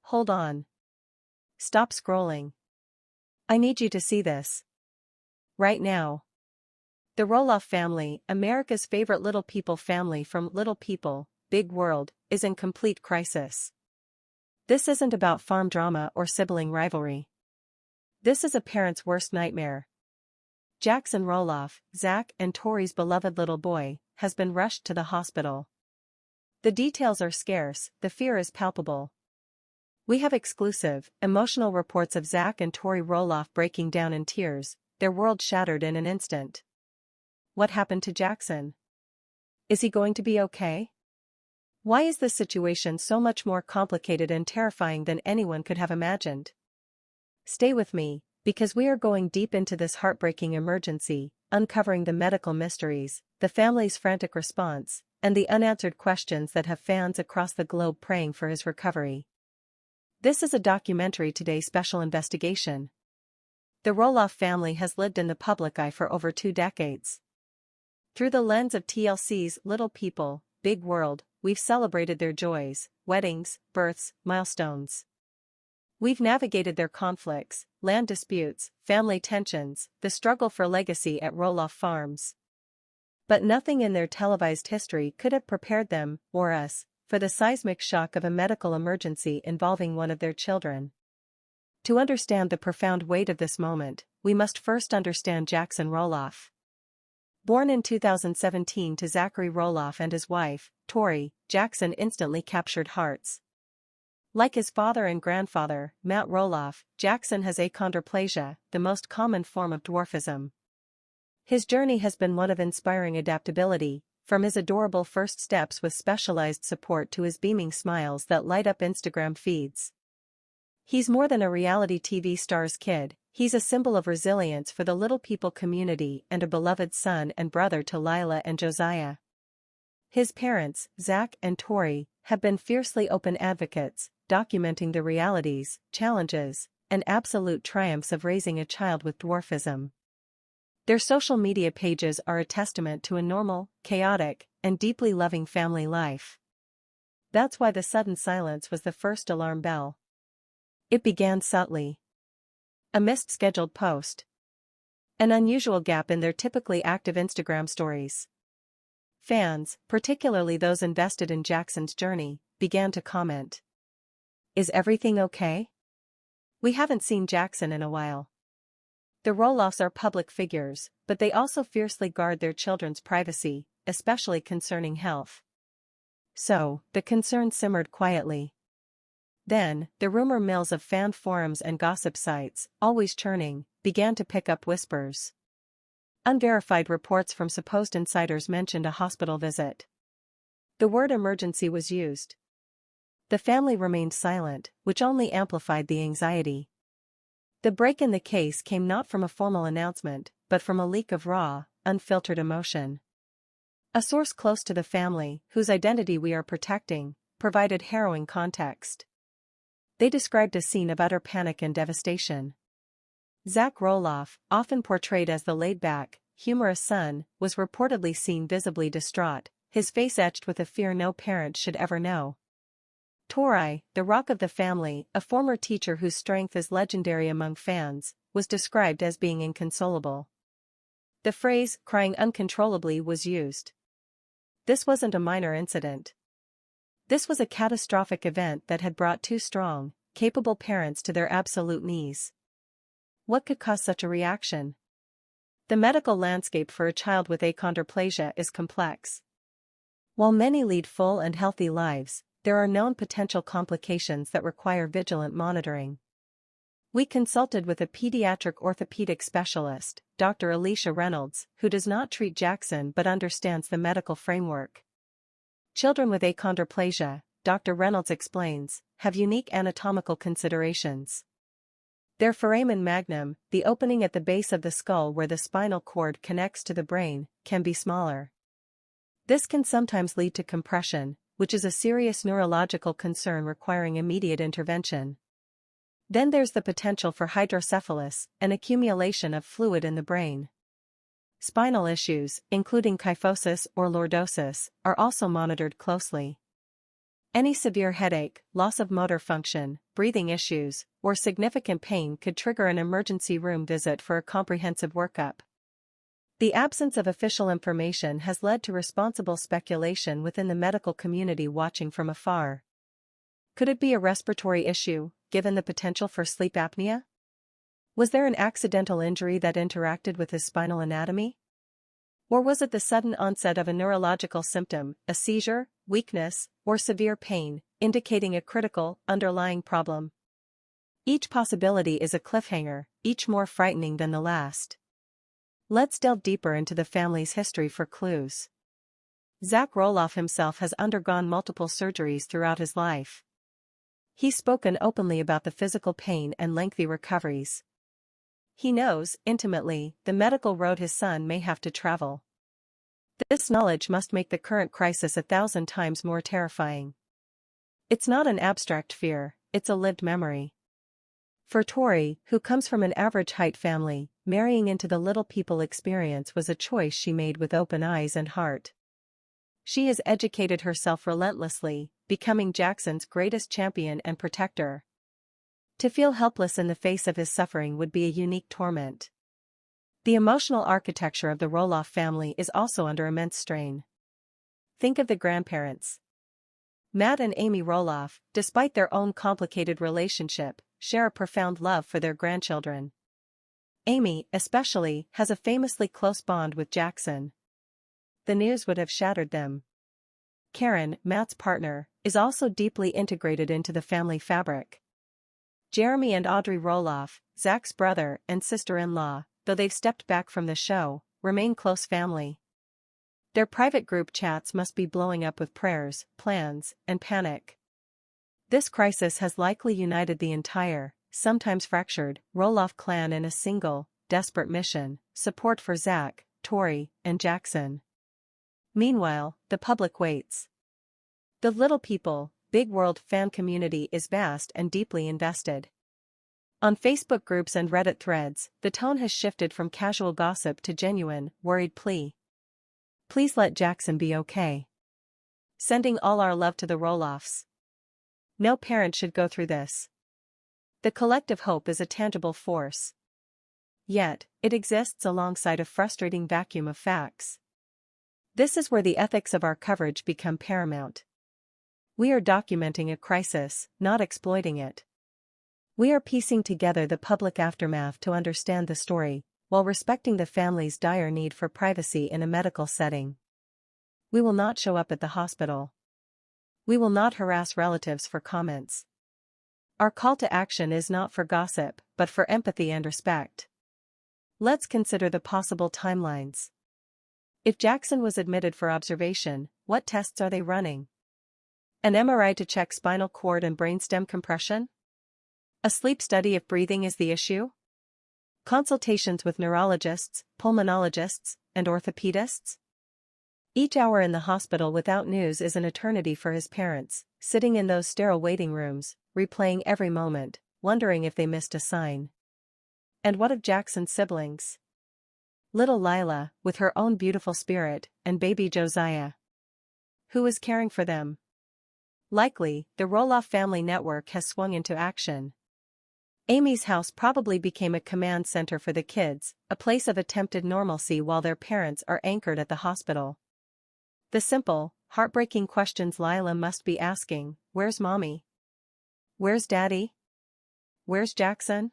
hold on. Stop scrolling. I need you to see this. Right now. The Roloff family, America's favorite little people family from Little People, Big World, is in complete crisis. This isn't about farm drama or sibling rivalry. This is a parent's worst nightmare. Jackson Roloff, Zach and Tori's beloved little boy, has been rushed to the hospital. The details are scarce, the fear is palpable. We have exclusive, emotional reports of Zach and Tori Roloff breaking down in tears, their world shattered in an instant. What happened to Jackson? Is he going to be okay? Why is this situation so much more complicated and terrifying than anyone could have imagined? Stay with me, because we are going deep into this heartbreaking emergency, uncovering the medical mysteries, the family's frantic response, and the unanswered questions that have fans across the globe praying for his recovery. This is a Documentary Today special investigation. The Roloff family has lived in the public eye for over 2 decades. Through the lens of TLC's Little People, Big World, we've celebrated their joys, weddings, births, milestones. We've navigated their conflicts, land disputes, family tensions, the struggle for legacy at Roloff Farms. But nothing in their televised history could have prepared them, or us, for the seismic shock of a medical emergency involving one of their children. To understand the profound weight of this moment, we must first understand Jackson Roloff. Born in 2017 to Zachary Roloff and his wife, Tori, Jackson instantly captured hearts. Like his father and grandfather, Matt Roloff, Jackson has achondroplasia, the most common form of dwarfism. His journey has been one of inspiring adaptability, from his adorable first steps with specialized support to his beaming smiles that light up Instagram feeds. He's more than a reality TV star's kid, he's a symbol of resilience for the Little People community and a beloved son and brother to Lila and Josiah. His parents, Zach and Tori, have been fiercely open advocates, documenting the realities, challenges, and absolute triumphs of raising a child with dwarfism. Their social media pages are a testament to a normal, chaotic, and deeply loving family life. That's why the sudden silence was the first alarm bell. It began subtly. A missed scheduled post. An unusual gap in their typically active Instagram stories. Fans, particularly those invested in Jackson's journey, began to comment. Is everything okay? We haven't seen Jackson in a while. The Roloffs are public figures, but they also fiercely guard their children's privacy, especially concerning health. So, the concern simmered quietly. Then, the rumor mills of fan forums and gossip sites, always churning, began to pick up whispers. Unverified reports from supposed insiders mentioned a hospital visit. The word emergency was used. The family remained silent, which only amplified the anxiety. The break in the case came not from a formal announcement, but from a leak of raw, unfiltered emotion. A source close to the family, whose identity we are protecting, provided harrowing context. They described a scene of utter panic and devastation. Zach Roloff, often portrayed as the laid-back, humorous son, was reportedly seen visibly distraught, his face etched with a fear no parent should ever know. Tori, the rock of the family, a former teacher whose strength is legendary among fans, was described as being inconsolable. The phrase, crying uncontrollably, was used. This wasn't a minor incident. This was a catastrophic event that had brought 2 strong, capable parents to their absolute knees. What could cause such a reaction? The medical landscape for a child with achondroplasia is complex. While many lead full and healthy lives, there are known potential complications that require vigilant monitoring. We consulted with a pediatric orthopedic specialist, Dr. Alicia Reynolds, who does not treat Jackson but understands the medical framework. Children with achondroplasia, Dr. Reynolds explains, have unique anatomical considerations. Their foramen magnum, the opening at the base of the skull where the spinal cord connects to the brain, can be smaller. This can sometimes lead to compression, which is a serious neurological concern requiring immediate intervention. Then there's the potential for hydrocephalus, an accumulation of fluid in the brain. Spinal issues, including kyphosis or lordosis, are also monitored closely. Any severe headache, loss of motor function, breathing issues, or significant pain could trigger an emergency room visit for a comprehensive workup. The absence of official information has led to responsible speculation within the medical community watching from afar. Could it be a respiratory issue, given the potential for sleep apnea? Was there an accidental injury that interacted with his spinal anatomy? Or was it the sudden onset of a neurological symptom, a seizure, weakness, or severe pain, indicating a critical, underlying problem? Each possibility is a cliffhanger, each more frightening than the last. Let's delve deeper into the family's history for clues. Zach Roloff himself has undergone multiple surgeries throughout his life. He's spoken openly about the physical pain and lengthy recoveries. He knows, intimately, the medical road his son may have to travel. This knowledge must make the current crisis 1,000 times more terrifying. It's not an abstract fear, it's a lived memory. For Tori, who comes from an average-height family, marrying into the little people experience was a choice she made with open eyes and heart. She has educated herself relentlessly, becoming Jackson's greatest champion and protector. To feel helpless in the face of his suffering would be a unique torment. The emotional architecture of the Roloff family is also under immense strain. Think of the grandparents. Matt and Amy Roloff, despite their own complicated relationship, share a profound love for their grandchildren. Amy, especially, has a famously close bond with Jackson. The news would have shattered them. Karen, Matt's partner, is also deeply integrated into the family fabric. Jeremy and Audrey Roloff, Zach's brother and sister-in-law, though they've stepped back from the show, remain close family. Their private group chats must be blowing up with prayers, plans, and panic. This crisis has likely united the entire, sometimes fractured, Roloff clan in a single, desperate mission: support for Zach, Tori, and Jackson. Meanwhile, the public waits. The Little People, Big World fan community is vast and deeply invested. On Facebook groups and Reddit threads, the tone has shifted from casual gossip to genuine, worried plea. Please let Jackson be okay. Sending all our love to the Roloffs. No parent should go through this. The collective hope is a tangible force. Yet, it exists alongside a frustrating vacuum of facts. This is where the ethics of our coverage become paramount. We are documenting a crisis, not exploiting it. We are piecing together the public aftermath to understand the story, while respecting the family's dire need for privacy in a medical setting. We will not show up at the hospital. We will not harass relatives for comments. Our call to action is not for gossip, but for empathy and respect. Let's consider the possible timelines. If Jackson was admitted for observation, what tests are they running? An MRI to check spinal cord and brainstem compression? A sleep study if breathing is the issue? Consultations with neurologists, pulmonologists, and orthopedists? Each hour in the hospital without news is an eternity for his parents, sitting in those sterile waiting rooms, replaying every moment, wondering if they missed a sign. And what of Jackson's siblings? Little Lila, with her own beautiful spirit, and baby Josiah. Who is caring for them? Likely, the Roloff family network has swung into action. Amy's house probably became a command center for the kids, a place of attempted normalcy while their parents are anchored at the hospital. The simple, heartbreaking questions Lila must be asking: where's mommy? Where's daddy? Where's Jackson?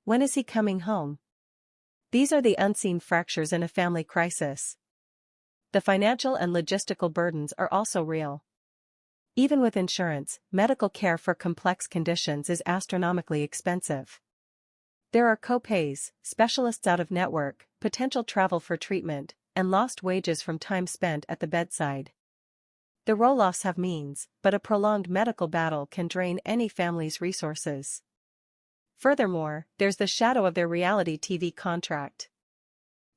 When is he coming home? These are the unseen fractures in a family crisis. The financial and logistical burdens are also real. Even with insurance, medical care for complex conditions is astronomically expensive. There are co-pays, specialists out of network, potential travel for treatment, and lost wages from time spent at the bedside. The Roloffs have means, but a prolonged medical battle can drain any family's resources. Furthermore, there's the shadow of their reality TV contract.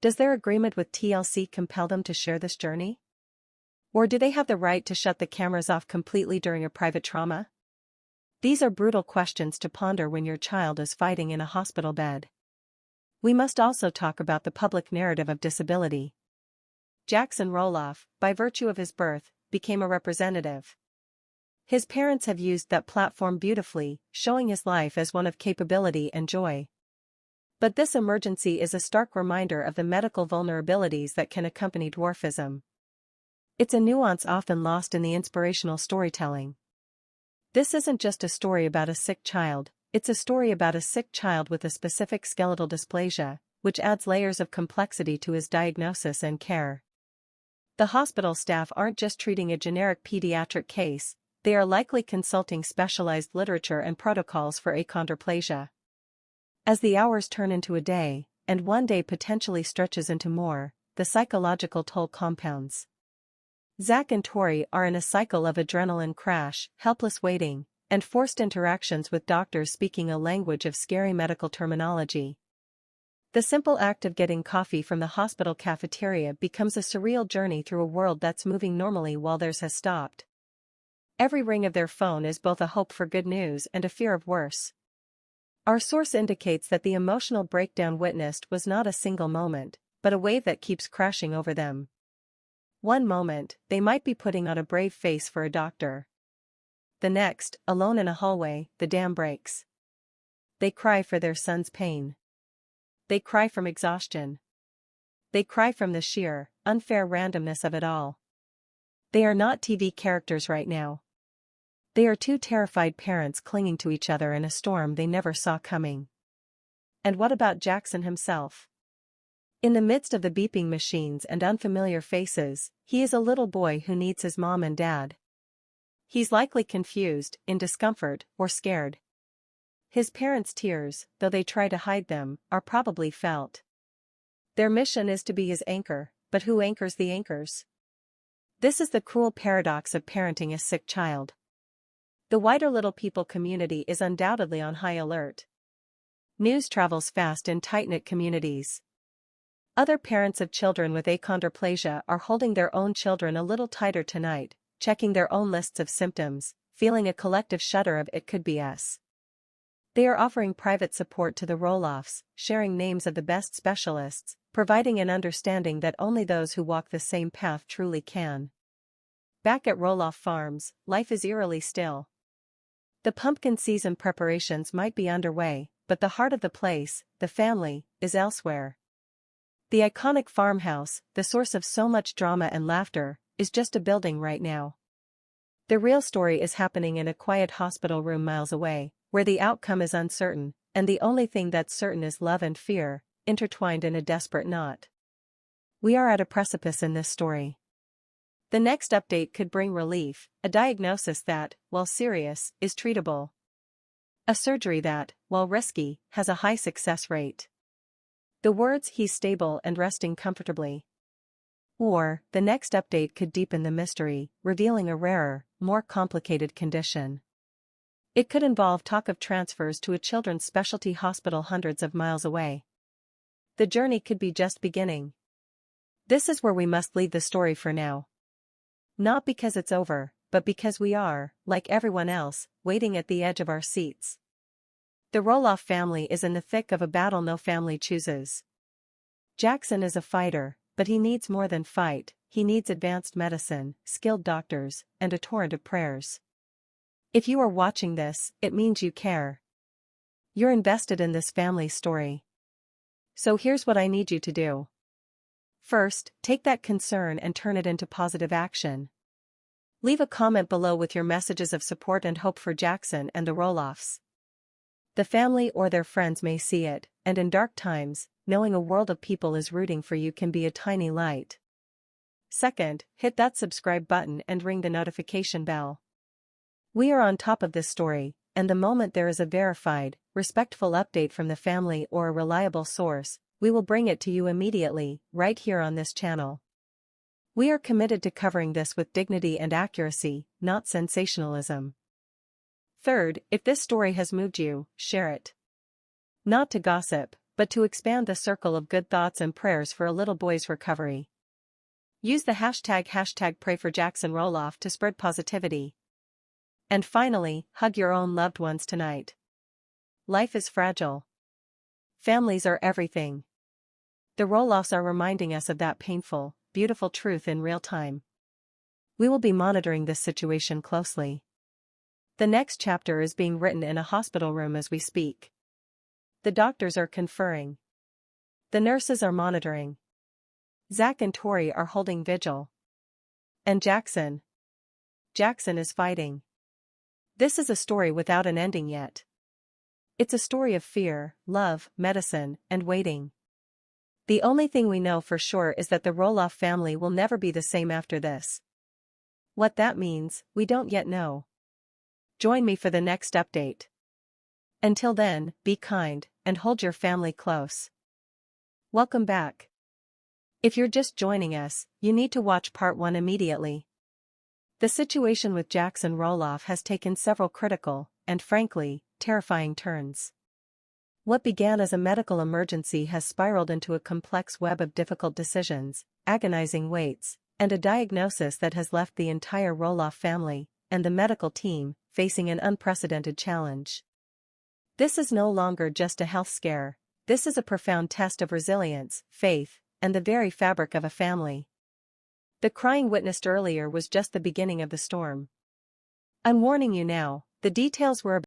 Does their agreement with TLC compel them to share this journey? Or do they have the right to shut the cameras off completely during a private trauma? These are brutal questions to ponder when your child is fighting in a hospital bed. We must also talk about the public narrative of disability. Jackson Roloff, by virtue of his birth, became a representative. His parents have used that platform beautifully, showing his life as one of capability and joy. But this emergency is a stark reminder of the medical vulnerabilities that can accompany dwarfism. It's a nuance often lost in the inspirational storytelling. This isn't just a story about a sick child, it's a story about a sick child with a specific skeletal dysplasia, which adds layers of complexity to his diagnosis and care. The hospital staff aren't just treating a generic pediatric case, they are likely consulting specialized literature and protocols for achondroplasia. As the hours turn into a day, and one day potentially stretches into more, the psychological toll compounds. Zach and Tori are in a cycle of adrenaline crash, helpless waiting, and forced interactions with doctors speaking a language of scary medical terminology. The simple act of getting coffee from the hospital cafeteria becomes a surreal journey through a world that's moving normally while theirs has stopped. Every ring of their phone is both a hope for good news and a fear of worse. Our source indicates that the emotional breakdown witnessed was not a single moment, but a wave that keeps crashing over them. One moment, they might be putting on a brave face for a doctor. The next, alone in a hallway, the dam breaks. They cry for their son's pain. They cry from exhaustion. They cry from the sheer, unfair randomness of it all. They are not TV characters right now. They are two terrified parents clinging to each other in a storm they never saw coming. And what about Jackson himself? In the midst of the beeping machines and unfamiliar faces, he is a little boy who needs his mom and dad. He's likely confused, in discomfort, or scared. His parents' tears, though they try to hide them, are probably felt. Their mission is to be his anchor, but who anchors the anchors? This is the cruel paradox of parenting a sick child. The wider Little People community is undoubtedly on high alert. News travels fast in tight-knit communities. Other parents of children with achondroplasia are holding their own children a little tighter tonight, checking their own lists of symptoms, feeling a collective shudder of "it could be us." They are offering private support to the Roloffs, sharing names of the best specialists, providing an understanding that only those who walk the same path truly can. Back at Roloff Farms, life is eerily still. The pumpkin season preparations might be underway, but the heart of the place, the family, is elsewhere. The iconic farmhouse, the source of so much drama and laughter, is just a building right now. The real story is happening in a quiet hospital room miles away, where the outcome is uncertain, and the only thing that's certain is love and fear, intertwined in a desperate knot. We are at a precipice in this story. The next update could bring relief, a diagnosis that, while serious, is treatable. A surgery that, while risky, has a high success rate. The words "he's stable and resting comfortably." Or, the next update could deepen the mystery, revealing a rarer, more complicated condition. It could involve talk of transfers to a children's specialty hospital hundreds of miles away. The journey could be just beginning. This is where we must leave the story for now. Not because it's over, but because we are, like everyone else, waiting at the edge of our seats. The Roloff family is in the thick of a battle no family chooses. Jackson is a fighter, but he needs more than fight, he needs advanced medicine, skilled doctors, and a torrent of prayers. If you are watching this, it means you care. You're invested in this family's story. So here's what I need you to do. First, take that concern and turn it into positive action. Leave a comment below with your messages of support and hope for Jackson and the Roloffs. The family or their friends may see it, and in dark times, knowing a world of people is rooting for you can be a tiny light. Second, hit that subscribe button and ring the notification bell. We are on top of this story, and the moment there is a verified, respectful update from the family or a reliable source, we will bring it to you immediately, right here on this channel. We are committed to covering this with dignity and accuracy, not sensationalism. Third, if this story has moved you, share it. Not to gossip, but to expand the circle of good thoughts and prayers for a little boy's recovery. Use the hashtag #PrayForJacksonRoloff to spread positivity. And finally, hug your own loved ones tonight. Life is fragile. Families are everything. The Roloffs are reminding us of that painful, beautiful truth in real time. We will be monitoring this situation closely. The next chapter is being written in a hospital room as we speak. The doctors are conferring. The nurses are monitoring. Zach and Tori are holding vigil. And Jackson is fighting. This is a story without an ending yet. It's a story of fear, love, medicine, and waiting. The only thing we know for sure is that the Roloff family will never be the same after this. What that means, we don't yet know. Join me for the next update. Until then, be kind, and hold your family close. Welcome back. If you're just joining us, you need to watch part 1 immediately. The situation with Jackson Roloff has taken several critical, and frankly, terrifying turns. What began as a medical emergency has spiraled into a complex web of difficult decisions, agonizing waits, and a diagnosis that has left the entire Roloff family, and the medical team, facing an unprecedented challenge. This is no longer just a health scare, this is a profound test of resilience, faith, and the very fabric of a family. The crying witnessed earlier was just the beginning of the storm. I'm warning you now, the details we're